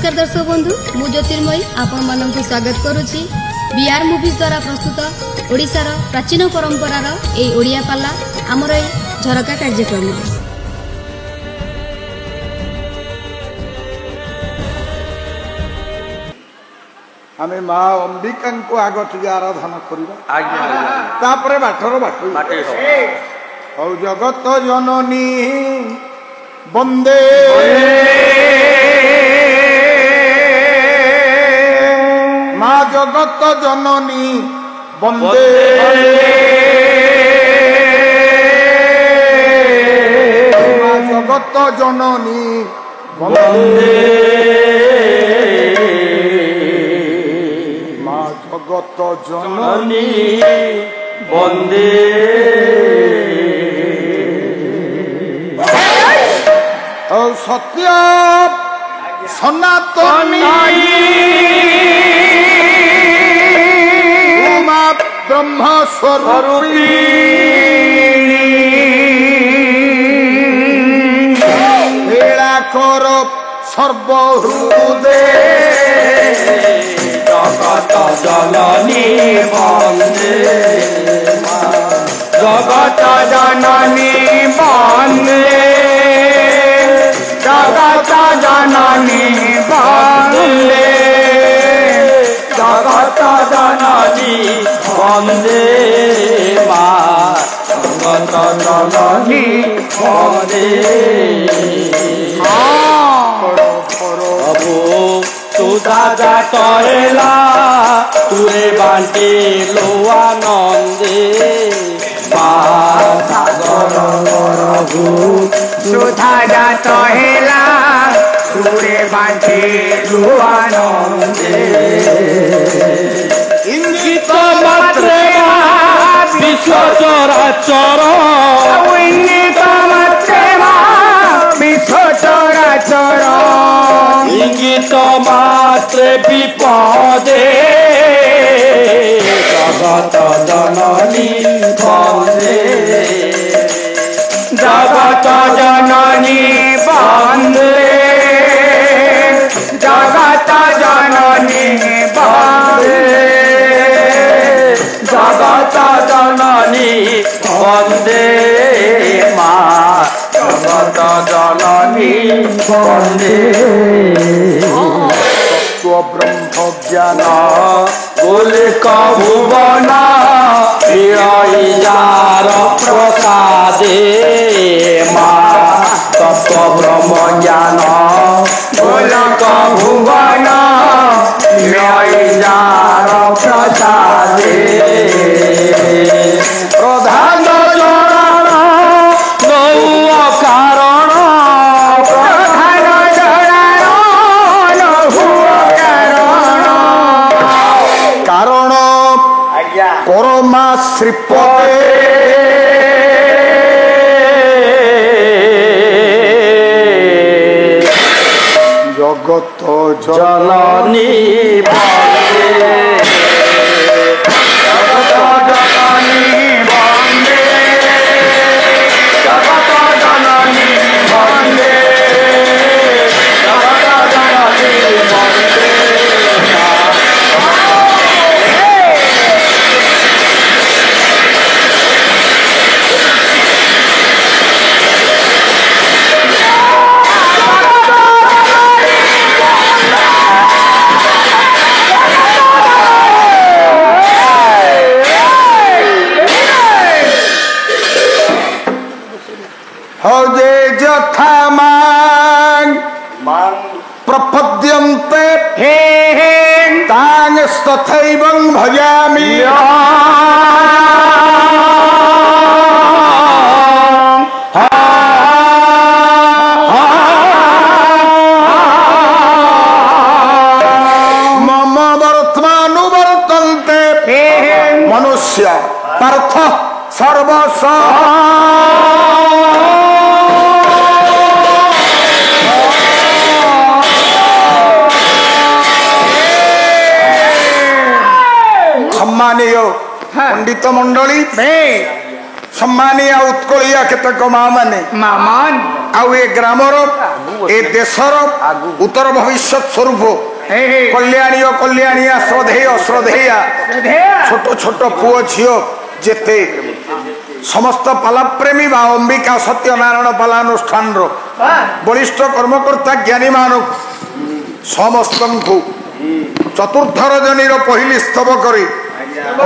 नमस्कार दर्शक बंधु मु ज्योतिर्मयी आपण मानक स्वागत करुच्ची बीआर मूवीज द्वारा प्रस्तुत ओडिशार प्राचीन परंपरार ए ओडिया पाला आमर ए झरका कार्यक्रम आमे माँ अंबिका को आग टे आराधना करपर बाटर बाटे हौ जगत जननी वंदे माँ जगत जननी वंदे माँ जगत जननी वंदे माँ जगत जननी वंदे सत्य सनातनी उमा ब्रह्म स्वरूपी हेलाकर सर्वहृदय जगत जननी वंदे जगत जननी वंदे जगत जननी वंदे जगत जननी वंदे माँ जगत जननी वंदे प्रभु सुधा जातला तुरे बांटे लो आनंदे प्रभु सुधा जातला तुरे बांटे लो आनंदे इंगित मात्रे विश्व चराचर इंगित मात्रे विश्व चराचर इंगित मात्रे विपदे जगत जननी वंदे जगत जननी वंदे जगत जननी वंदे जगत जननी वंदे माँ जगत जननी वंदे ब्रह्म ज्ञान गोलक भुवन जार प्रसादे माँ तत्व ब्रह्म ज्ञान गोलक भुवन जार प्रसादे प्रधान चरण गौ कारण कारण करमा श्रीपदे जगत जननी वंदे जगत जननी वंदे जगत जननी वंदे जगत जननी वंदे हौजे यथा प्रपद्यन्ते तांस्तथैवं भजामि मम वर्तमानुवर्तन्ते मनुष्य पार्थ सर्वशः सम्मानीय पंडित मंडली ସମ୍ମାନିଆ ଉତ୍କଳିଆ କେତେକ ମା ମାନେ ମାମାନ ଆଉ ଏ ଗ୍ରାମର ଏ ଦେଶର ଉତ୍ତର ଭବିଷ୍ୟତ ସ୍ୱରୂପ କଲ୍ୟାଣୀ ଓ କଲ୍ୟାଣିଆ ଶ୍ରଦ୍ଧେୟ ଶ୍ରଦ୍ଧେୟା ଛୋଟ ଛୋଟ ପୁଅ ଝିଅ ଯେତେ ସମସ୍ତ ପାଲାପ୍ରେମୀ ବା ଅମ୍ବିକା ସତ୍ୟନାରାୟଣ ପାଲାନୁଷ୍ଠାନର ବରିଷ୍ଠ କର୍ମକର୍ତ୍ତା ଜ୍ଞାନୀ ମାନଙ୍କୁ ସମସ୍ତଙ୍କୁ ଚତୁର୍ଥ ରଜନୀର ପହିଲି ସ୍ତବ କରି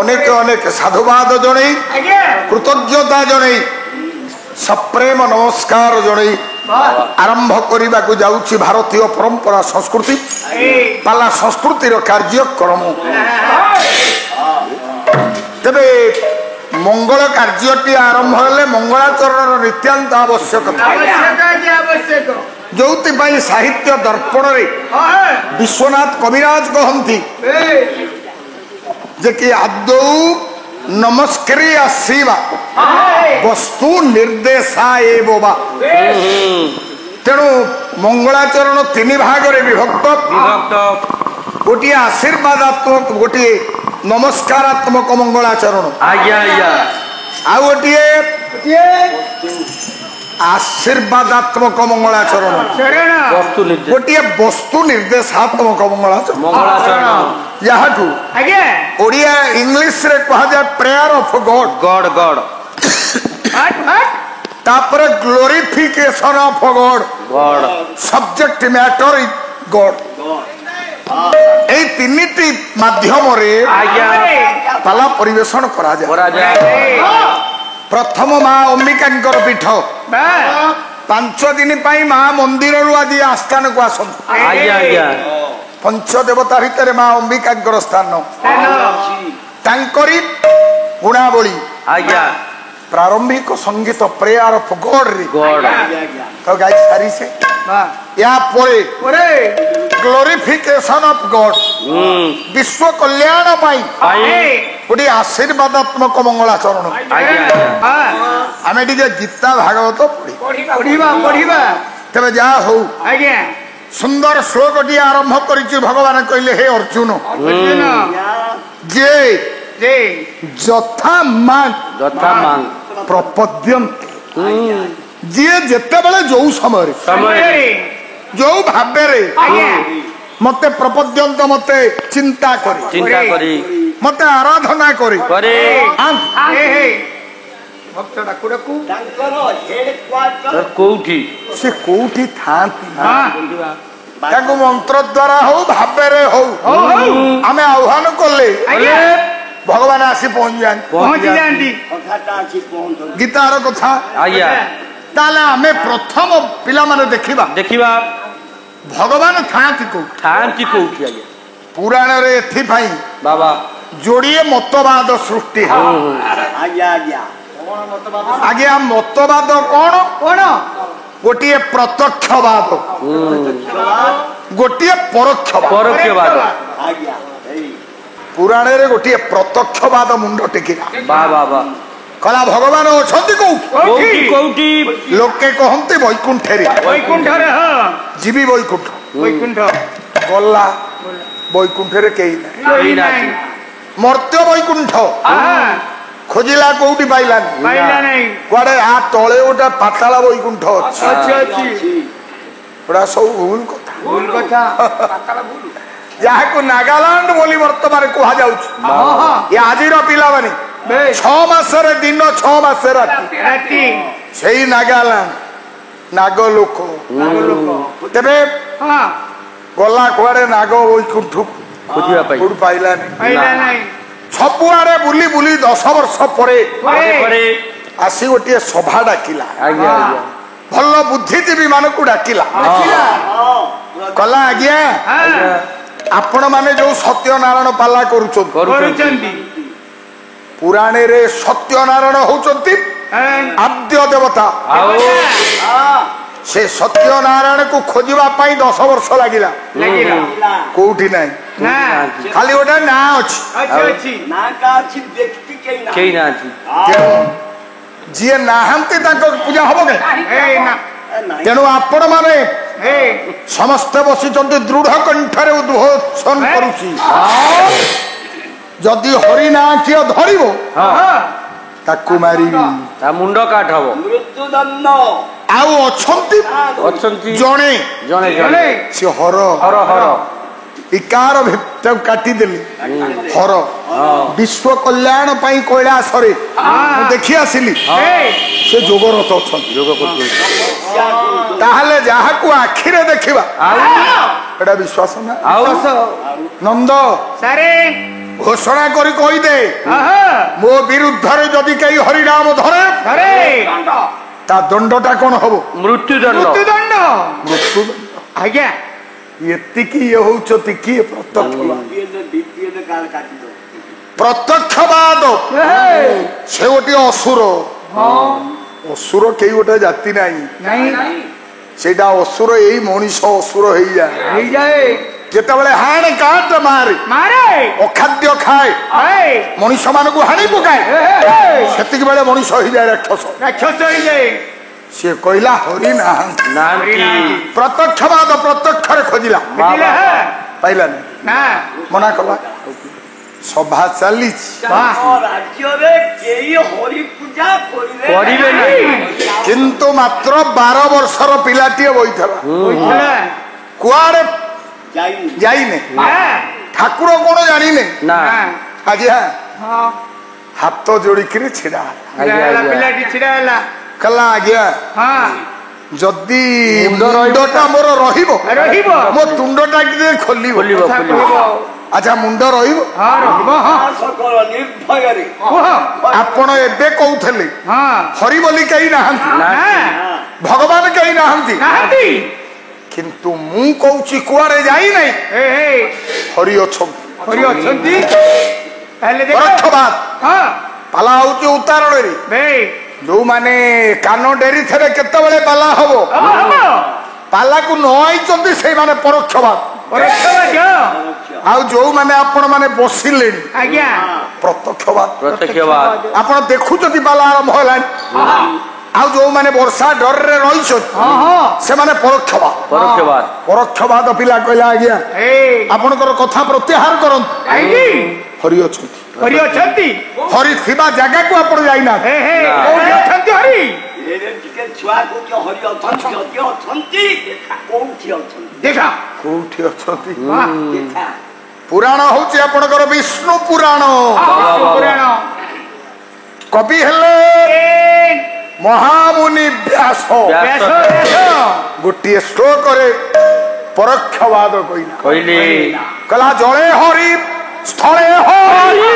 ଅନେକ ଅନେକ ସାଧୁବାଦ ଜଣେଇ କୃତଜ୍ଞତା ଜଣେଇ ସପ୍ରେମ ନମସ୍କାର ଜଣେଇ ଆରମ୍ଭ କରିବାକୁ ଯାଉଛି ଭାରତୀୟ ପରମ୍ପରା ସଂସ୍କୃତି ପାଲା ସଂସ୍କୃତିର କାର୍ଯ୍ୟକ୍ରମ। ତେବେ ମଙ୍ଗଳ କାର୍ଯ୍ୟଟି ଆରମ୍ଭ ହେଲେ ମଙ୍ଗଳାଚରଣର ନିତ୍ୟାନ୍ତ ଆବଶ୍ୟକତା, ଯୋଉଥିପାଇଁ ସାହିତ୍ୟ ଦର୍ପଣରେ ବିଶ୍ୱନାଥ କବିରାଜ କହନ୍ତି ଯେ କି ଆଦୌ ନମସ୍କାରୀ ଆସିବା ବସ୍ତୁ ନିର୍ଦ୍ଦେଶା ଏ ବୋବା। ତେଣୁ ମଙ୍ଗଳାଚରଣ ତିନି ଭାଗରେ ବିଭକ୍ତ, ଗୋଟିଏ ଆଶୀର୍ବାଦାତ୍ମକ, ଗୋଟିଏ ନମସ୍କାରାତ୍ମକ ମଙ୍ଗଳାଚରଣ, ଆଉ ଗୋଟିଏ ଆଶୀର୍ବାଦାତ୍ମକ ମଙ୍ଗଳାଚରଣ, ଗୋଟିଏ ବସ୍ତୁ ନିର୍ଦ୍ଦେଶାତ୍ମକ ମଙ୍ଗଳାଚରଣ, ଯାହାକୁ ଓଡ଼ିଆ ଇଂଲିଶରେ କୁହାଯାଏ prayer of God God God. ତାପରେ glorification of God God, subject matter is God. এই তিনিটি মাধ্যমরে পালা পরিবেশন করা যায়। প্রথম মা অম্বিকাঙ্কর পীঠ 5 দিন পাই মা মন্দিররু আজ আস্থানকু আসন্ত। পঞ্চদেবতা ভিতরে মা অম্বিকাঙ্কর স্থান, তাঙ্করি গুণাবলী প্রারম্ভিক সঙ্গীত প্রেয়ার অফ গড রে তো গাই সারিছে। या परे ग्लोरिफिकेशन ऑफ गॉड विश्व कल्याण पाई गोटे आशीर्वादात्मक मंगलाचरण। आम टे गीता भागवत पढ़ा तेरे जहा हो सुंदर श्लोक टी आरंभ कर भगवान कहले हे अर्जुन जे जथा मांग प्रपद्यम जी जेते बेले जो समय जो भावे मते प्रपद्यंत मते चिंता करी मते आराधना करी से कोठी थांती मंत्र द्वारा हो भावे हो आमे आह्वान कले भगवान आसी पहुंच जाती गीतार कथा। ताले आमे प्रथम पिला माने देखिबा भगवान थांती कोठी पुराण रे एथि भाई बाबा जोड़िए मतवाद सृष्टि है। आगे मतवाद कौन गोटे प्रत्यक्षवाद गोटे परोक्षवाद। पुराण रे गोटे प्रत्यक्षवाद मुंड टेकिला कला भगवान अछंती कोठी लोके कहंती वैकुंठरे जीवी वैकुंठ गला वैकुंठरे केही नाही मर्त्य वैकुंठ खोजिला कोठी पाइला नहीं कुआडे आ तळे ओटा पाताला वैकुंठ अछि बड़ा सब भूल कथा पाताला भूल ଯାହାକୁ ନାଗାଲାଣ୍ଡ ବୋଲି ବର୍ତ୍ତମାନ କୁହାଯାଉଛି। ଏ ଆଜିର ପିଲାମାନେ 6 ମାସରେ ଦିନ 6 ମାସରେ ରାତି ସେଇ ନାଗାଲାଣ୍ଡ ନାଗ ଲୋକ ତେବେ ଗଲା କୁଆଡେ ନାଗ ବୈକୁଣ୍ଠ ଖୋଜିବା ପାଇଁ ପାଇଲା ନାହିଁ। ସବୁଆଡେ ବୁଲି ବୁଲି 10 ବର୍ଷ ପରେ ଆସି ଗୋଟିଏ ସଭା ଡାକିଲା ଭଲ ବୁଦ୍ଧିଜୀବୀ ମାନଙ୍କୁ ଡାକିଲା କଲା ଆଜ୍ଞା आपण माने जो सत्यनारायण पाला करुचंती पुराण रे सत्यनारायण होचंती आद्य देवता से सत्यनारायण को खोजिबा पाई 10 वर्ष लागिला कोठी नाही खाली ओटा ना अछि ना का अछि व्यक्ति केही ना अछि जी नाहंती ताको पूजा हबो के ना तेणु आपण माने समस्त बसी दृढ़ कंठरे उद्घोषण करुछि जदि हरिना किए धरिबो ତାକୁ ମାରିବି। ତା ମୁଣ୍ଡ କାଟ ହବ। ମୃତ୍ୟୁଦଣ୍ଡ ଆଉ ଅଛନ୍ତି ଜଣେ ସେ ହର ଇକାର ଭିତକୁ କାଟିଦେଲି ହର ବିଶ୍ୱ କଲ୍ୟାଣ ପାଇଁ କୈଳାସରେ ମୁଁ ଦେଖି ଆସିଲି ସେ ଯୋଗରତ ଅଛନ୍ତି। ତାହେଲେ ଯାହାକୁ ଆଖିରେ ଦେଖିବା ଏଟା ବିଶ୍ୱାସ ନା? ନନ୍ଦ ଘୋଷଣା କରି କହିଦେ ମୋ ବିରୁଦ୍ଧରେ ଯଦି କେହି ହରିନାମ ଧରେ ତା ଦଣ୍ଡଟା କଣ ହବ? ମୃତ୍ୟୁଦଣ୍ଡ। ଆଜ୍ଞା ଏତିକି ଇଏ ହଉଛନ୍ତି କିଏ? ପ୍ରତ୍ୟକ୍ଷବାଦ ସେ ଗୋଟିଏ ଅସୁର। ଅସୁର କେହି ଗୋଟେ ଜାତି ନାହିଁ, ସେଇଟା ଅସୁର ଏଇ ମଣିଷ ଅସୁର ହେଇଯାଏ। ଯେତେବେଳେ ହାଣ କାଟ ମାରେ ଅଖାଦ୍ୟ ଖାଏ ମଣିଷ ମାନଙ୍କୁ ହାଣି ପକାଏ ସେତିକି ବେଳେ ମଣିଷ ହେଇଯାଏ ରାକ୍ଷସ ହେଇଯାଏ। ସିଏ କହିଲା ହରି ନାହାନ୍ତି। ପ୍ରତ୍ୟକ୍ଷବାଦ ପ୍ରତ୍ୟକ୍ଷରେ ଖୋଜିଲା ପାଇଲାନି, ମନା କଲା। ସଭା ଚାଲିଛି ରାଜ୍ୟରେ କେହି ହରି ପୂଜା କରିବେ ନାହିଁ, କିନ୍ତୁ ମାତ୍ର 12 ବର୍ଷର ପିଲାଟିଏ ବଇଥିଲା। କୁଆଡେ ଯାଇନେ, ଠାକୁର କଣ ଜାଣିନେ। ଆଜ୍ଞା ହାତ ଯୋଡିକିରି ଛିଡା ପିଲାଟି ଛିଡା ହେଲା। କହିଲା ଆଜ୍ଞା ଯଦି ମୁଣ୍ଡଟା ମୋର ରହିବ ମୋ ତୁଣ୍ଡଟା ଟିକେ ଖୋଲିବ। ଆଚ୍ଛା ମୁଣ୍ଡ ରହିବ? ଆପଣ ଏବେ କହୁଥିଲେ ହରି ବୋଲି କେହି ନାହାନ୍ତି, ଭଗବାନ କେହି ନାହାନ୍ତି, କିନ୍ତୁ ମୁଁ କହୁଛି କୁଆଡେ ଯାଇନାହିଁ ହରି ଅଛନ୍ତି। ପାଲା ହଉଛି ଉତ୍ତାରଣରେ ଯୋଉମାନେ କାନ ଡେରି ଥିବେ କେତେବେଳେ ପାଲା ହବ, ପାଲାକୁ ନ ଆଇଛନ୍ତି ସେଇମାନେ ପରୋକ୍ଷବାଦ। ଆଉ ଯୋଉମାନେ ଆପଣ ମାନେ ବସିଲେଣି ପ୍ରତ୍ୟକ୍ଷବାଦ। ଆପଣ ଦେଖୁଛନ୍ତି ପାଲା ଆରମ୍ଭ ହେଲାଣି। ଆଉ ଯୋଉମାନେ ବର୍ଷା ଡରରେ ରହିଛନ୍ତି ସେମାନେ ପରୋକ୍ଷବାଦ। ପିଲା କହିଲା ଆଜ୍ଞା ଆପଣଙ୍କର କଥା ପ୍ରତ୍ୟାହାର କରନ୍ତୁ। ହରି ଅଛନ୍ତି, ହରି ଥିବା ଜାଗାକୁ ଆପଣ ଯାଇନାହାନ୍ତି। କୋଉଠି ଅଛନ୍ତି? ପୁରାଣ ହଉଛି ଆପଣଙ୍କର ବିଷ୍ଣୁ ପୁରାଣ। କବି ହେଲେ ମହାମୁନି ବ୍ୟାସ। ଗୋଟିଏ ଶ୍ଲୋକରେ ପରୋକ୍ଷବାଦ କହିଲା ଜଳେ ହରି ସ୍ଥଳେ ହରି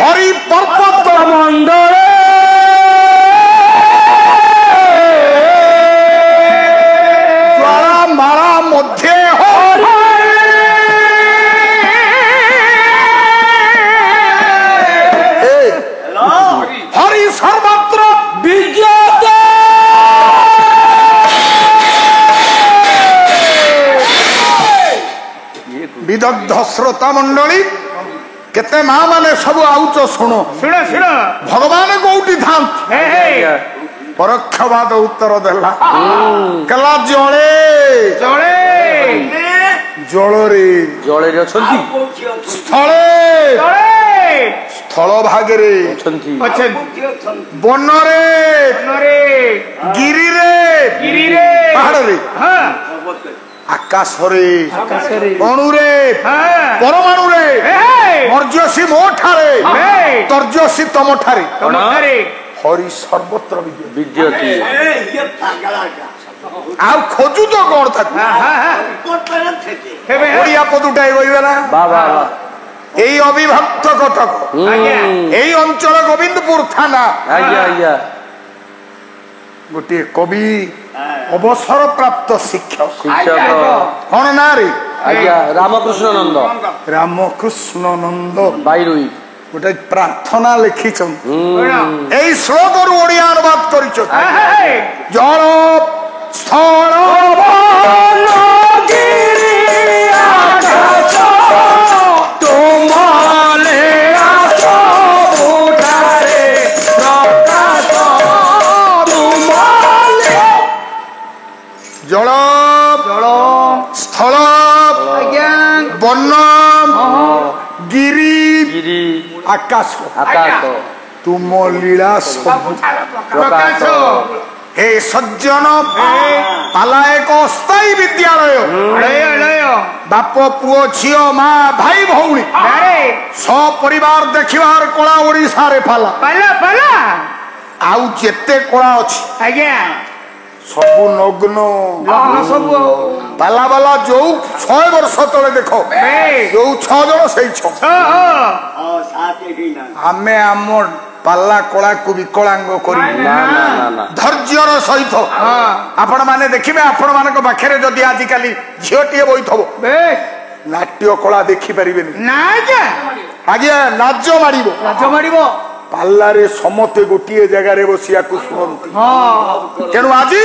ହରି ପର୍ବତ ମଣ୍ଡଳେ ଜ୍ୱାଳା ମାଳା ମଧ୍ୟରେ ହରି হরি সর্বত্র বিজ্ঞাত। বিদগ্ধ শ্রোতা মন্ডলী কেতে মা মানে সবু আউচ শুণ ভগবান কোটি ধান পরোক্ষবাদ উত্তর দেলা কলা জলে জলে জଳରେ ସ୍ଥଳେ ସ୍ଥଳ ଭାଗରେ ବନରେ ଗିରିରେ ପାହାଡରେ ଆକାଶରେ ଅଣୁରେ ପରମାଣୁରେ ମର୍ଯ୍ୟସୀ ମୋ ଠାରେ ତର୍ଜସୀ ତମ ଠାରେ ହରି ସର୍ବତ୍ର ବିଦ୍ୟତି। ଆଉ ଖୋଜୁଛ କଣ ତାକୁ? ଓଡିଆ ପଦୁଟାଏ କହିବେ ନା এই অবিভক্ত কটক এই অঞ্চল গোবিন্দপুর থানা গোটিয়ে কবি অবসর প্রাপ্ত শিক্ষক কোন না রে রামকৃষ্ণ নন্দ বাইরুই গোটে প্রার্থনা লিখিছেন এই শ্লোকরু ওড়িয়া অনুবাদ করিছেন জল স্থল জল স্থল বন্য ଗିରି ଗିରି ଆକାଶ ଆକାଶ ତୁମ ଲୀଳା ସବୁ ପ୍ରକାଶ हे सज्जन पाला एक अस्थायी विद्यालय बाप पुओ झियो माँ भाई भौणी सपरिवार देखिबार कला ओडिशा रे पाला आउ जेते कला अछि आज्ञा सबु नग्न सब पाला वाला जो 6 वर्ष तले देखो जो 6 जन सही 6 आमे आम पाला कला को विकलांग करी धैर्यर सहित आपण माने देखिबे आपण मानक पाखरे जदि आजि काली झियोटिए बइथबो नाट्य कला देखि परिबेनी आज्ञा नाच मारिबो पाला रे समते गोटिए जगह रे बसिया को सुनंती तेनु आजि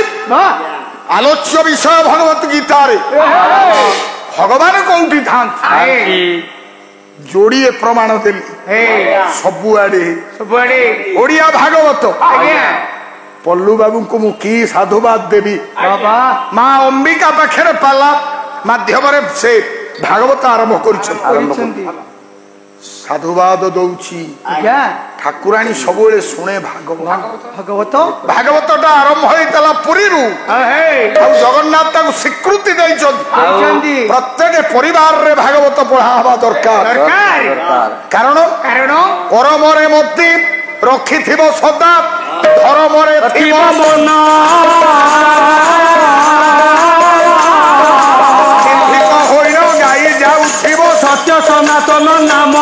आलोच्य विषय भगवत गीता रे भगवान कोउठी थान जोड़िए प्रमाण देली सबुआड़े ओडिया भागवत पल्लू बाबू को मु की साधुवाद देवी माँ अंबिका पाखे पाला माध्यम से भागवत आरंभ कर साधुवाद दौची ठाकुराणी सब शुणे भागवत भागवतटा आरंभ होता पुरी जगन्नाथ स्वीकृति प्रत्येक परिवार रे भागवत पढ़ा हवा दरकार कारण कर्म मती रखि सदा धर्म गाई जाऊ सत्य सनातन नाम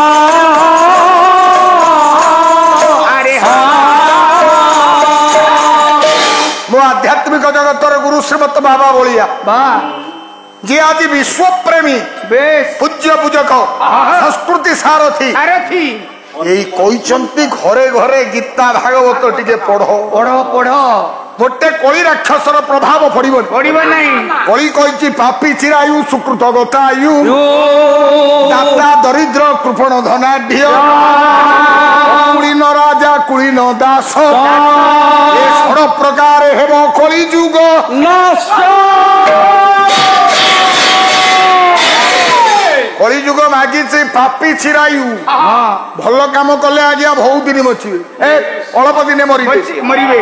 मो आध्यात्मिक जगतर गुरु श्रीमत बाबा बोलिया जी आज विश्व प्रेमी पूज्य पूजक संस्कृति सारथी यही कहते घरे घरे गीता भागवत टिके पढ़ गोटे कली राक्षसर प्रभाव पड़ो कली कही पापी चिरायु सुकृत गतायु दाता दरिद्र कृपण धनाढ़ कुलीन राजा कुलीन दास षड़ प्रकार हेम कली जुग कली जुग मागी पापी चिरायु भल काम कले आज्ञा बहुत दिन बचिबे अल्प दिन मरिबे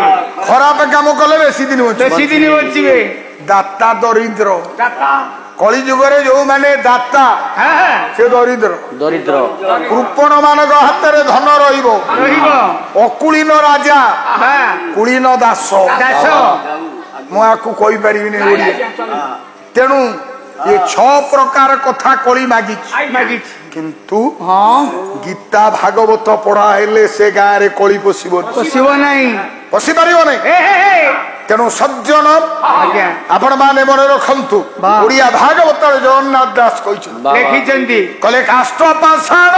खराब काम कले बेसी दिन बचिबे दाता दरिद्र कली जुगरे जो माने दाता से दरिद्र कृपण मानक हाथ में धन रहिबो अकुलीन राजा कुलीन दास मुझे कही पारि तेणु ये 6 प्रकार कथा कली मागी किंतु गीता भागवत पढ़ा हेले से गाँव रे कली पशिबो नहीं तेणु सज्जन आपण माने मन रखंतु ओडिया भागवत जगन्नाथ दास लिखिछंती कले काष्ठ पाषाण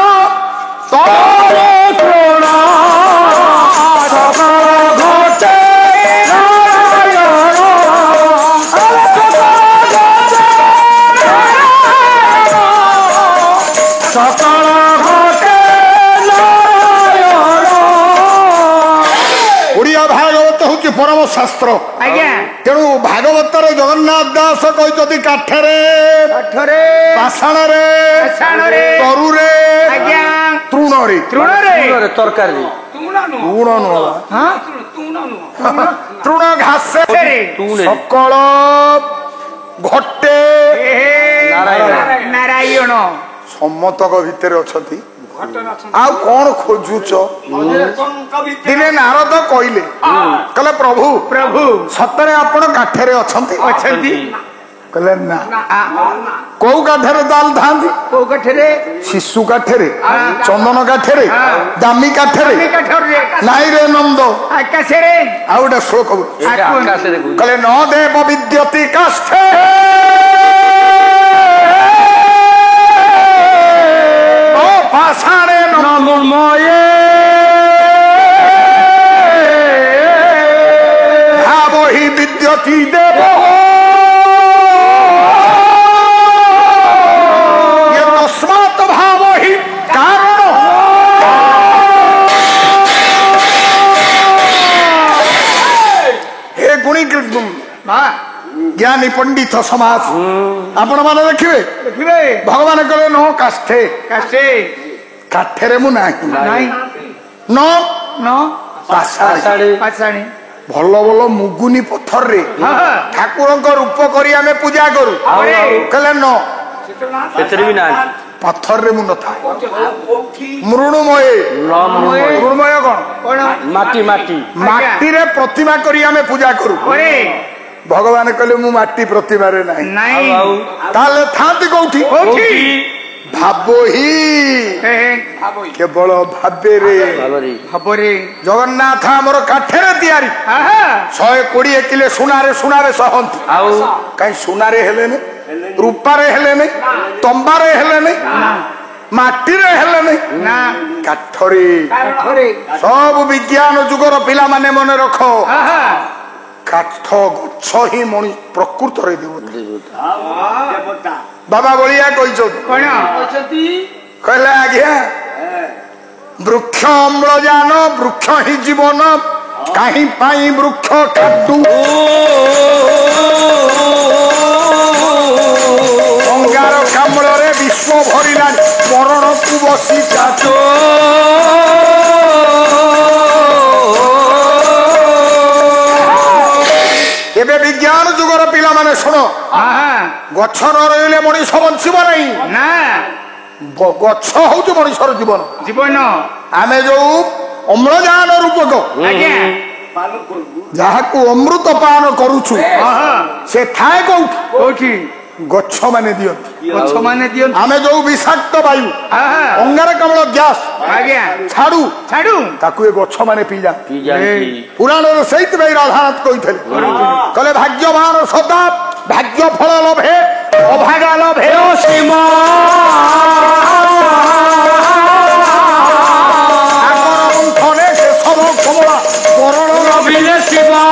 ओडिया भागवत हूँ परम शास्त्र तेणु भागवत जगन्नाथ दास कहते काठरे पाषाण तरुरे तृण तरकारी तृण घास सकल घटे नारायण सम्मतक भितर अच्छी आउ कौन खोजुच दिने नारद कहले कहले प्रभु सतरे आपण काठरे अछंती कहले ना कौ काठरे दाल थांती को काठरे शिशु काठरे चंदन काठरे दामी काठरे नाई रे नंद आकाशरे आउडा श्लोक कहले न देव विद्यति काष्ठे पाषाणे नमोये भावहि विद्यति देव ये तस्मात् भावहि कारण हे गुणी ज्ञानी ବିଜ୍ଞାନୀ ପଣ୍ଡିତ ସମାଜ ଆପଣ ମାନେ ଦେଖିବେ ଦେଖିବେ ଭଗବାନ କହିଲେ ନ କାଷ୍ଠେ କାଶେ କାଠରେ ମୁଁ ନାହିଁ ନାଇଁ ନ ନ ପାଷାଣୀ ପାଷାଣୀ ଭଲ ଭଲ ମୁଗୁନି ପଥରରେ ଠାକୁରଙ୍କ ରୂପ କରି ଆମେ ପୂଜା କରୁ କହିଲେ ନ ସେଥିରେ ବି ନାହିଁ ପଥରରେ ମୁଁ ନଥାଏ କୋଉଠି ମୃଣୁମୟ ମୃଣ୍ମୟ କଣ କଣ ମାଟି ମାଟି ମାଟିରେ ପ୍ରତିମା କରି ଆମେ ପୂଜା କରୁ ପରେ ଭଗବାନ କହିଲେ ମୁଁ ମାଟି ପ୍ରତିମାରେ ନାହିଁ ନାଇଁ ଆଉ ତାହେଲେ ଥାନ୍ତି କୋଉଠି କୋଉଠି ଭାବ ହିଁ କେବଳ ଭାବରେ ଭାବରେ ଭାବରେ ଜଗନ୍ନାଥ ଆମର କାଠରେ ତିଆରି ଆହା 120 କିଲେ ସୁନାରେ ସୁନାରେ ସହନ୍ତି ଆଉ କାହିଁ ସୁନାରେ ହେଲେନି ରୂପାରେ ହେଲେନି ତମ୍ବାରେ ହେଲେନି ମାଟିରେ ହେଲେନି ନା କାଠରେ କାଠରେ ସବୁ ବିଜ୍ଞାନ ଯୁଗର ପିଲାମାନେ ମନେ ରଖ ଆହା କାଠ ଗଛ ହିଁ ମଣି ପ୍ରକୃତରେ ଦେବତା ବାବା ବଳିଆ କହିଛନ୍ତି କଣ କହିଲେ ଆଜ୍ଞା ବୃକ୍ଷ ଅମ୍ଳଜାନ ବୃକ୍ଷ ହିଁ ଜୀବନ କାହିଁ ପାଇଁ ବୃକ୍ଷ କାଟୁ ଅଙ୍ଗାର କାମ୍ଳରେ ବିଶ୍ୱ ଭରିଲାଣି ମରଣକୁ ବସି କାଟୁ ଏବେ ବିଜ୍ଞାନ ଯୁଗର ପିଲାମାନେ ଶୁଣ ଆହା ଗଛ ନ ରହିଲେ ମଣିଷ ବଞ୍ଚିବ ନାହିଁ ନା ଗଛ ହଉଛି ମଣିଷର ଜୀବନ ଜୀବନ ଆମେ ଯୋଉ ଅମ୍ଳଜାନ ରୂପକ ଆଜ୍ଞା ପାନ କରିବୁ ଯାହାକୁ ଅମୃତ ପାନ କରୁଛୁ ଆହା ସେ ଥାଏ କୋଉଠି କୋଉଠି ଗଛ ମାନେ ଦିଅନ୍ତି ଗଛ ମାନେ ଦିଅନ୍ତି ଆମେ ଯୋଉ ବିଷାକ୍ତ ବାୟୁ ଆହା ଅଙ୍ଗାରକାମ୍ଳ ଗ୍ୟାସ ଆଜ୍ଞା ଛାଡୁ ଛାଡୁ ତାକୁ ଏ ଗଛ ମାନେ ପିଇଯାନ୍ତି କି ଜାଣିଛି ପୁରାଣରେ ସେଇଥିପାଇଁ ରାଧାନାଥ କହିଥିଲେ କହିଲେ ଭାଗ୍ୟବାନ ସଦା ଭାଗ୍ୟ ଫଳ ଲଭେ ଅଭାଗା ଲଭେ ସୀମା ସାଗର ମନ୍ଥନେ କେଶବ କମଳା ବରଣ ଲଭିଲେ ଶିବା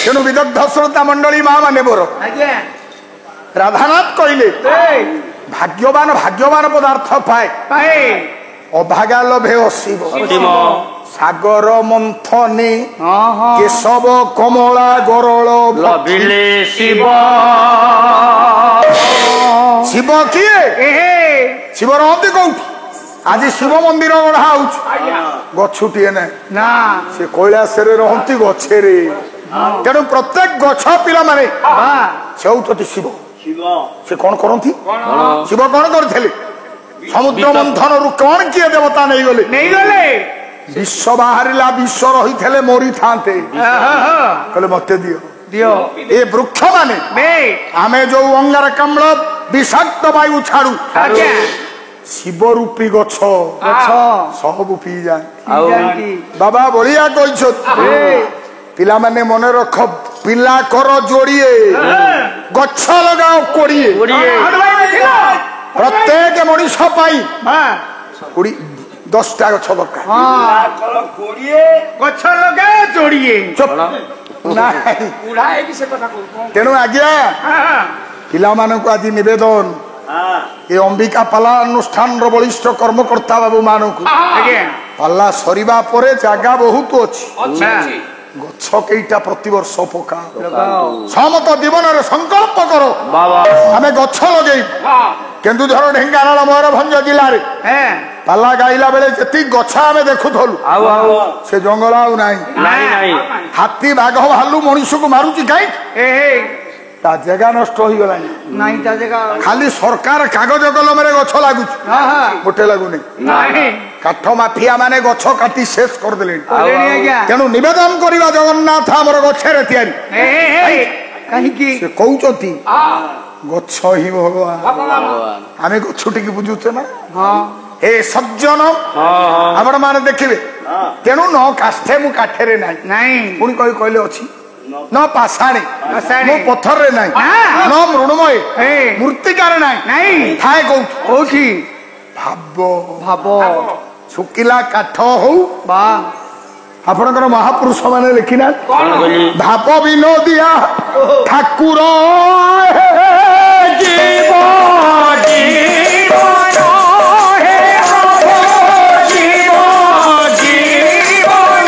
ତେଣୁ ବିଦଗ୍ଧ ଶ୍ରୋତା ମଣ୍ଡଳୀ ମା ମାନେ ମୋର ଆଜ୍ଞା ରାଧାନାଥ କହିଲେ ଏ ଭାଗ୍ୟବାନ ଭାଗ୍ୟବାନ ପଦାର୍ଥ ପାଏ ପାଏ ଅଭାଗା ଲଭେ ଅଶିବ ଅସୀମ ସାଗର ମନ୍ଥନେ ହଁ ହଁ କେଶବ କମଳା ଗରଳ ଲଭିଲେ ଶିବ ଶିବ କିଏ ଏହେ ଶିବ ରହନ୍ତି କୋଉଠି ଆଜି ଶିବ ମନ୍ଦିର ଗଢା ହଉଛି ଗଛଟିଏ ନାହିଁ ନା ସେ କୈଳାସରେ ରହନ୍ତି ଗଛରେ ତେଣୁ ପ୍ରତ୍ୟେକ ଗଛ ପିଲାମାନେ ବା ସେ ହଉଛନ୍ତି ଶିବ ଶିବ ସେ କଣ କରନ୍ତି ଶିବ କଣ କରିଥିଲେ ସମୁଦ୍ର ମନ୍ଥନରୁ କଣ କିଏ ଦେବତା ନେଇଗଲେ ନେଇଗଲେ ବିଷ ବାହାରିଲା ବିଷ ରହିଥିଲେ ମରିଥାନ୍ତେ କହିଲେ ମତେ ଦିଅ ଦିଅ ଏ ବୃକ୍ଷ ମାନେ ବେ ଆମେ ଯୋଉ ଅଙ୍ଗାରକାମ୍ଳ ବିଷାକ୍ତ ବାୟୁ ଛାଡୁ ଆଜ୍ଞା ଶିବ ରୂପୀ ଗଛ ଗଛ ସବୁ ପିଇଯାଏ ଆଉ ଜାଣିକି ବାବା ବଳିଆ କହିଛନ୍ତି ପିଲାମାନେ ମନେ ରଖ ପିଲା କର ଯୋଡିଏ ଗଛ ଲଗାଅ କୋଡିଏ ପ୍ରତ୍ୟେକ ମଣିଷ ପାଇଁ ବା 10ଟା ଗଛ ଦରକାର ହଁ ତାଙ୍କର 20 ଗଛ ଲଗା ଯୋଡିଏ ନାହିଁ ତେଣୁ ଆଜ୍ଞା ପିଲାମାନଙ୍କୁ ଆଜି ନିବେଦନ ଏ ଅମ୍ବିକା ପାଲା ଅନୁଷ୍ଠାନର ବଳିଷ୍ଠ କର୍ମକର୍ତ୍ତା ବାବୁ ମାନଙ୍କୁ ଆଜ୍ଞା ପାଲା ସରିବା ପରେ ଜାଗା ବହୁତ ଅଛି ନା ଗଛ କେଇଟା ପ୍ରତିବର୍ଷ ପକା ଲଗାଅ ସମସ୍ତ ଜୀବନରେ ସଂକଳ୍ପ କର ବାବା ଆମେ ଗଛ ଲଗେଇବୁ କେନ୍ଦୁଝର ଢେଙ୍କାନାଳ ମୟୂରଭଞ୍ଜ ଜିଲ୍ଲାରେ ହେଁ ପାଲା ଗାଇଲା ବେଳେ ଯେତିକି ଗଛ ଆମେ ଦେଖୁଥିଲୁ ଆଉ ଆଉ ସେ ଜଙ୍ଗଲ ଆଉ ନାହିଁ ନାହିଁ ନାହିଁ ହାତୀ ବାଘ ଭାଲୁ ମଣିଷକୁ ମାରୁଛି କାହିଁକି ଏହେ ତା ଜାଗା ନଷ୍ଟ ହେଇଗଲାଣି ନାଇଁ ତା ଜାଗା ଖାଲି ସରକାର କାଗଜ କଲମରେ ଗଛ ଲାଗୁଛି ଆହା ଗୋଟେ ଲାଗୁନି ନାହିଁ କାଠ ମାଫିଆ ମାନେ ଗଛ କାଟି ଶେଷ କରିଦେଲେଣି କଲେଣି ଆଜ୍ଞା ତେଣୁ ନିବେଦନ କରିବା ଜଗନ୍ନାଥ ଆମର ଗଛରେ ତିଆରି ଏହେ କାହିଁକି ସେ କହୁଛନ୍ତି ଗଛ ହିଁ ଭଗବାନ ଆମେ ଗଛ ଟିକେ ବୁଝୁଛେ ନା ହଁ ଏ ସଜ୍ଜନ ଆପଣ ମାନେ ଦେଖିବେ ତେଣୁ ନ କାଷ୍ଠେ ମୁଁ କାଠରେ ନାହିଁ ନାଇଁ ପୁଣି କହିଲେ ଅଛି ନ ପାଷାଣୀ ପାଷାଣୀ। ମୁଁ ପଥରରେ ନାହିଁ ନ ମୃଣ୍ମୟ ଏ। ମୂର୍ତ୍ତିକାରେ ନାହିଁ ନାଇଁ ଥାଏ କୋଉଠି କୋଉଠି ଭାବ ଭାବ ଶୁଖିଲା କାଠ ହଉ ବା ଆପଣଙ୍କର ମହାପୁରୁଷ ମାନେ ଲେଖିନାହାନ୍ତି କଣ କହିଲି ଭାବ ବିନୋଦିଆ ଠାକୁର ଜୀବ ଜୀବନ ହେ ପ୍ରଭୁ ଜୀବ ଜୀବନ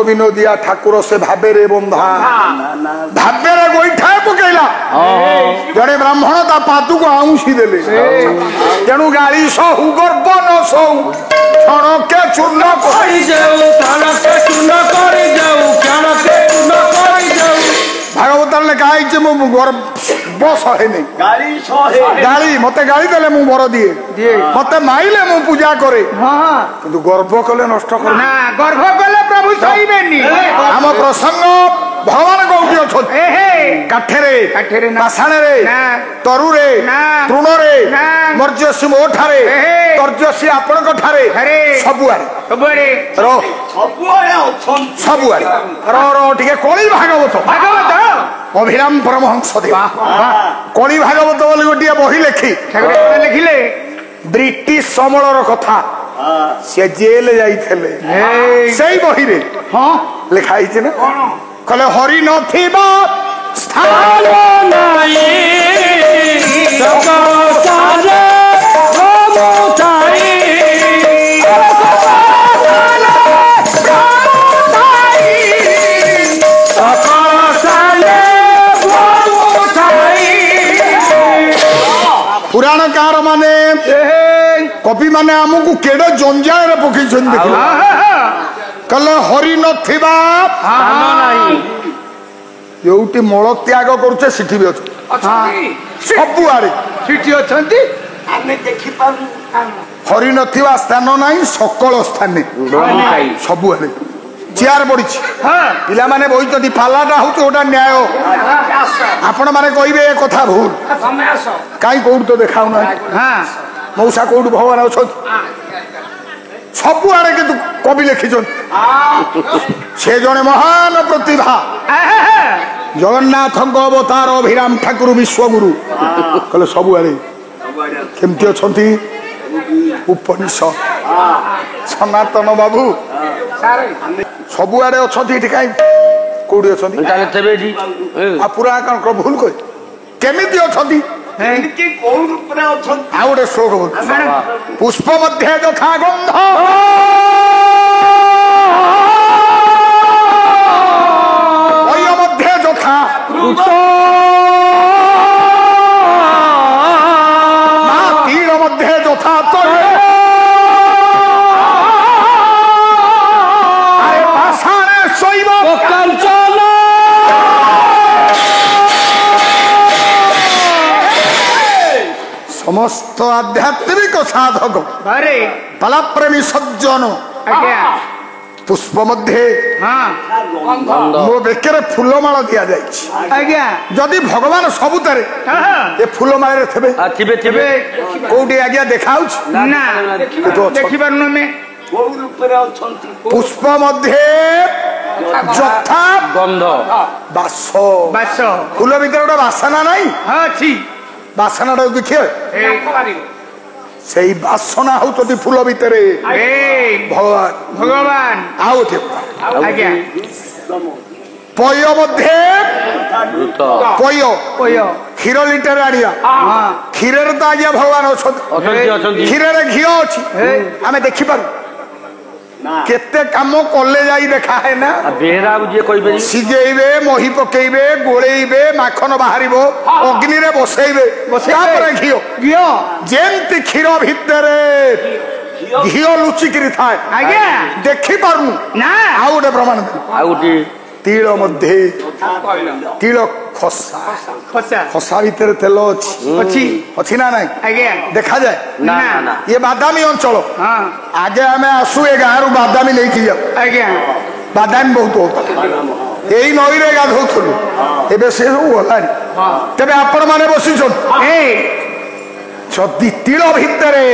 ବିନୋଦିଆ ଠାକୁର ସେ ଭାବେରେ ବନ୍ଧା ଭାବ୍ୟରେ ଗୋଇଠାଏ ପକେଇଲା ଜଣେ ବ୍ରାହ୍ମଣ ତା ପାଦକୁ ଆଉଁସି ଦେଲେ ତେଣୁ ଗାଳି ସହୁ ଗର୍ବ ନ ସହୁ କ୍ଷଣକେ ଚୂର୍ଣ୍ଣ ଭାଗବତ ଲେଖା ହେଇଛି ମୁଁ ଗର୍ବ ସହେନି ଗାଳି ମତେ ଗାଳି ଦେଲେ ମୁଁ ବର ଦିଏ ମତେ ମାଇଲେ ମୁଁ ପୂଜା କରେ କିନ୍ତୁ ଗର୍ବ କଲେ ନଷ୍ଟ କରେ ନା ଗର୍ଭ କଲେ ପ୍ରଭୁ ସହିବେନି ଆମ ପ୍ରସଙ୍ଗ ଭଗବାନ କୋଉଠି ଅଛନ୍ତି କାଠରେ ପାଷାଣରେ ତରୁରେ ତୃଣରେ ମର୍ଯ୍ୟସୀ ମୋ ଠାରେ ତର୍ଜସୀ ଆପଣଙ୍କ ଠାରେ ସବୁଆଡେ ଟିକେ କଳି ଭାଗବତ ଅଭିରାମ ପରମହଂସ ଦେବ କଳି ଭାଗବତ ବୋଲି ଗୋଟିଏ ବହି ଲେଖିଲେ ବ୍ରିଟିଶ ସମଳର କଥା ସେ ଜେଲ ଯାଇଥିଲେ ସେଇ ବହିରେ ଲେଖା ହେଇଛି ନା କହିଲେ ହରି ନଥିବା ସ୍ଥାନ ପୁରାଣକାର ମାନେ କବି ମାନେ ଆମକୁ କେଡେ ଜଞ୍ଜାଳରେ ପକେଇଛନ୍ତି କହିଲେ ହରି ନଥିବା ଯୋଉଠି ମଳ ତ୍ୟାଗ କରୁଛେ ସେଠି ବି ଅଛନ୍ତି ସବୁଆଡେ ସେଠି ଅଛନ୍ତି ଆମେ ଦେଖିପାରୁ ହରି ନଥିବା ସ୍ଥାନ ନାହିଁ ସକଳ ସ୍ଥାନେ ସବୁଆଡେ ଚେୟାର ପଡିଛି ପିଲାମାନେ ବହିଛନ୍ତି ପାଲାଟା ହଉଛି ଗୋଟା ନ୍ୟାୟ ଆପଣ ମାନେ କହିବେ ଏ କଥା ଭୁଲ କାହିଁ କୋଉଠି ତ ଦେଖାଉନାହାନ୍ତି ମଉସା କୋଉଠି ଭଗବାନ ଅଛନ୍ତି ସବୁଆଡେ କିନ୍ତୁ କବି ଲେଖିଛନ୍ତି ସେ ଜଣେ ମହାନ ପ୍ରତିଭା ଜଗନ୍ନାଥଙ୍କ ଅବତାର ଅଭିରାମ ଠାକୁର ବିଶ୍ୱଗୁରୁ କହିଲେ ସବୁଆଡେ କେମିତି ଅଛନ୍ତି ଉପନିଷଦ ସନାତନ ବାବୁ ସବୁଆଡେ ଅଛନ୍ତି ଏଠି କାହିଁ କୋଉଠି ଅଛନ୍ତି ଆଉ ପୁରା କଣ ଭୁଲ କହି କେମିତି ଅଛନ୍ତି କୋଉ ରୂପରେ ଅଛନ୍ତି ଆଉ ଗୋଟେ ଶ୍ଲୋକ ପୁଷ୍ପ ମଧ୍ୟ ଯଥା ଗନ୍ଧ ବୟ ମଧ୍ୟ ଯଥା ତୀର ମଧ୍ୟ ଯଥା ପାଷାଣେ ଶୈବ କାଞ୍ଚନ ସମସ୍ତ ଆଧ୍ୟାତ୍ମିକ ସାଧକ ପାଲାପ୍ରେମୀ ସଜ୍ଜନ ପୁଷ୍ପ ମଧ୍ୟରେ ମୋ ବେକରେ ଫୁଲମାଳ ଦିଆଯାଇଛି ଯଦି ଭଗବାନ ସବୁଥିରେ ଏ ଫୁଲମାଳରେ ଥିବେ କୋଉଠି ଆଜ୍ଞା ଦେଖାଉଛି ଦେଖିପାରୁନୁ ଆମେ ପୁଷ୍ପ ମଧ୍ୟରେ ଯଥା ଗନ୍ଧ ବାସ ଫୁଲ ଭିତରେ ଗୋଟେ ବାସନା ନାହିଁ ଅଛି ବାସନାଟା ଦେଖିବେ ସେଇ ବାସନା ହଉଛନ୍ତି ଫୁଲ ଭିତରେ ଭଗବାନ ଆଉ ପୟ ମଧ୍ୟରେ ପୟ କ୍ଷୀର ଲିଟର ଆଣିବା କ୍ଷୀରରେ ତ ଆଜ୍ଞା ଭଗବାନ ଅଛନ୍ତି କ୍ଷୀରରେ ଘିଅ ଅଛି ଆମେ ଦେଖିପାରୁ କେତେ କାମ କଲେ ଯାଇ ଦେଖା ହେ ନା ସିଝେଇବେ ମହି ପକେଇବେ ଗୋଳେଇବେ ମାଖନ ବାହାରିବ ଅଗ୍ନିରେ ବସେଇବେ ତାପରେ ଘିଅ ଯେମିତି କ୍ଷୀର ଭିତରେ ଘିଅ ଲୁଚିକିରି ଥାଏ ଦେଖିପାରୁନୁ ଆଉ ଗୋଟେ ପ୍ରମାଣ ତିଳ ମଧ୍ୟରେ ତିଳ ଖସା ଭିତରେ ତେଲ ଅଛି ନା ନାଇଁ ଦେଖାଯାଏ ଇଏ ବାଦାମୀ ଅଞ୍ଚଳ ଆଗେ ଆମେ ଆସୁ ଏ ଗାଁରୁ ବାଦାମୀ ନେଇକି ଯାଉ ବାଦାମୀ ବହୁତ ଏଇ ନଈରେ ଗାଧଉଥିଲୁ ଏବେ ସେ ସବୁ ଗଲାଣି ତେବେ ଆପଣ ମାନେ ବସିଛନ୍ତି ଯଦି ତିଳ ଭିତରେ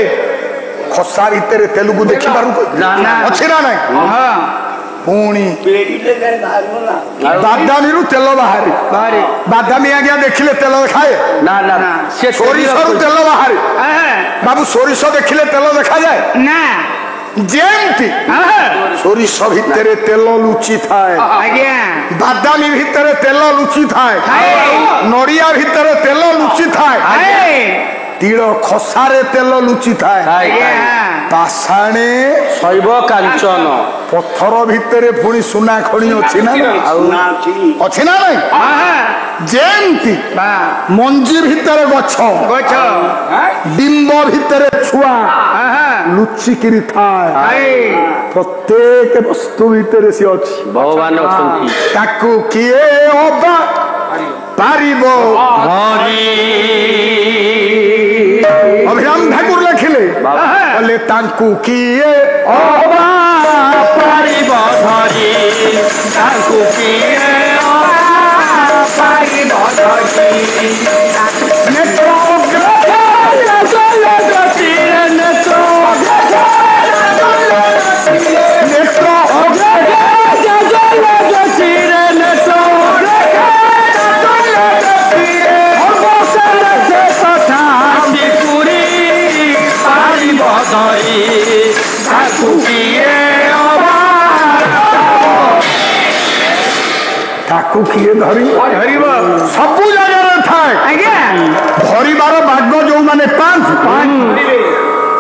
ଖସା ଭିତରେ ତେଲୁଗୁ ଦେଖିପାରୁ ଅଛି ନା ନାଇଁ ପୁଣି ବାଦାମୀରୁ ତେଲ ବାହାରେ ବାଦାମୀ ଆଜ୍ଞା ଦେଖିଲେ ତେଲ ଖାଏ ସୋରିଷରୁ ତେଲ ବାହାରେ ବାବୁ ସୋରିଷ ଦେଖିଲେ ତେଲ ଦେଖାଯାଏ ଯେମିତି ସୋରିଷ ଭିତରେ ତେଲ ଲୁଚି ଥାଏ ବାଦାମୀ ଭିତରେ ତେଲ ଲୁଚି ଥାଏ ନଡିଆ ଭିତରେ ତେଲ ଲୁଚି ଥାଏ ତିଳ ଖସାରେ ତେଲ ଲୁଚି ଥାଏ ପାଷାଣେ ଶୈବ କାଞ୍ଚନ ପଥର ଭିତରେ ପୁଣି ସୁନା ଖଣି ଅଛି ନା ଅଛି ନା ନାଇଁ ଯେମିତି ମଞ୍ଜି ଭିତରେ ଗଛ ଗଛ ଡିମ୍ବ ଭିତରେ ଛୁଆ ଲୁଚିକିରି ଥାଏ ପ୍ରତ୍ୟେକ ବସ୍ତୁ ଭିତରେ ସେ ଅଛି ଭଗବାନ ଅଛନ୍ତି ତାକୁ କିଏ ଅବା ପାରିବ ଅଭିରାମ ଠାକୁର ଲେଖିଲେ କହିଲେ ତାଙ୍କୁ କିଏ ଅବା ପାରିବ ଧରି ତାଙ୍କୁ କିଏ ପାରିବ ଧରି ନେତ୍ର ତାକୁ କିଏ ଧରିବ ସବୁ ଜାଗାରେ ଥାଏ ଆଜ୍ଞା ଧରିବାର ବାଗ ଯୋଉମାନେ ପାଆନ୍ତି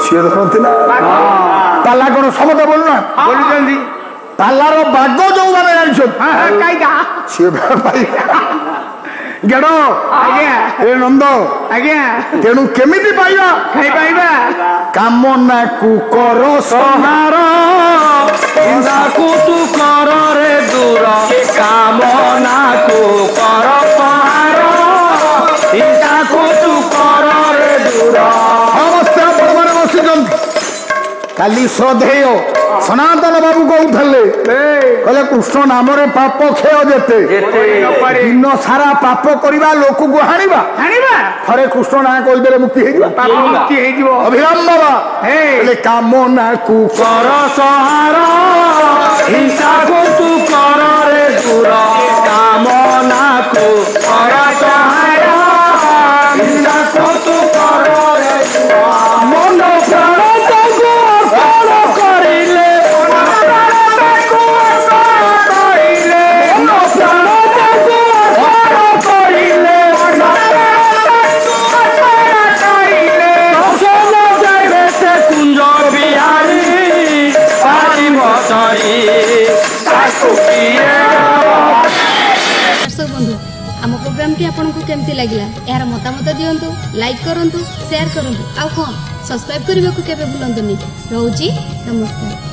ସିଏ ଧରନ୍ତି ନା ପାଲା କଣ ସମସ୍ତେ ବୋଲୁନା ବୋଲୁଛନ୍ତି ପାଲାର ବାଗ ଯୋଉମାନେ ଜାଣିଛନ୍ତି ସିଏ ଗେଡ ଆଜ୍ଞା ଏ ନନ୍ଦ ଆଜ୍ଞା ତେଣୁ କେମିତି ପାଇବା ଖାଇପାଇବା କାମନାକୁ କର ସହାର ତାକୁ ତୁ କରରେ ଦୂର କାମନାକୁ କର ପାର ତାକୁ ତୁ କରରେ ଦୂର ସମସ୍ତେ ଆପଣମାନେ ବସିଛନ୍ତି କାଲି ଶ୍ରଦ୍ଧେୟ ସନାତନ ବାବୁ କହୁଥିଲେ କହିଲେ କୃଷ୍ଣ ନାମରେ ପାପ କ୍ଷୟ ଯେତେ ଦିନ ସାରା ପାପ କରିବା ଲୋକକୁ ହାଣିବା ଥରେ କୃଷ୍ଣ ନାଁ କହିଦେଲେ ମୁକ୍ତି ହେଇଯିବ ମୁକ୍ତି ହେଇଯିବ ଅଭିରାମ ବାବା ହେଲେ କାମନାକୁ କର ସହାର ହିଂସାକୁ ତୁ କରରେ ଦୂର କାମନାକୁ କର ସହାର ହିଂସାକୁ ତୁ କରରେ ଦୂର ମନ ପ୍ରାଣ ତାକୁ ଅର୍ପଣ କରିଲେ ମନ ପ୍ରାଣ ତାକୁ ଅର୍ପଣ କରିଲେ କୁଞ୍ଜ ବିହାରୀ ପାରିବ ଧରି ତାକୁ दर्शक बंधु आम प्रोग्रामटी आपको केमती लगिला यार मतामत दियंतु लाइक करंतु शेयर करंतु आ हाँ सब्सक्राइब करने को केबे भूलंतुनी रहउची नमस्कार।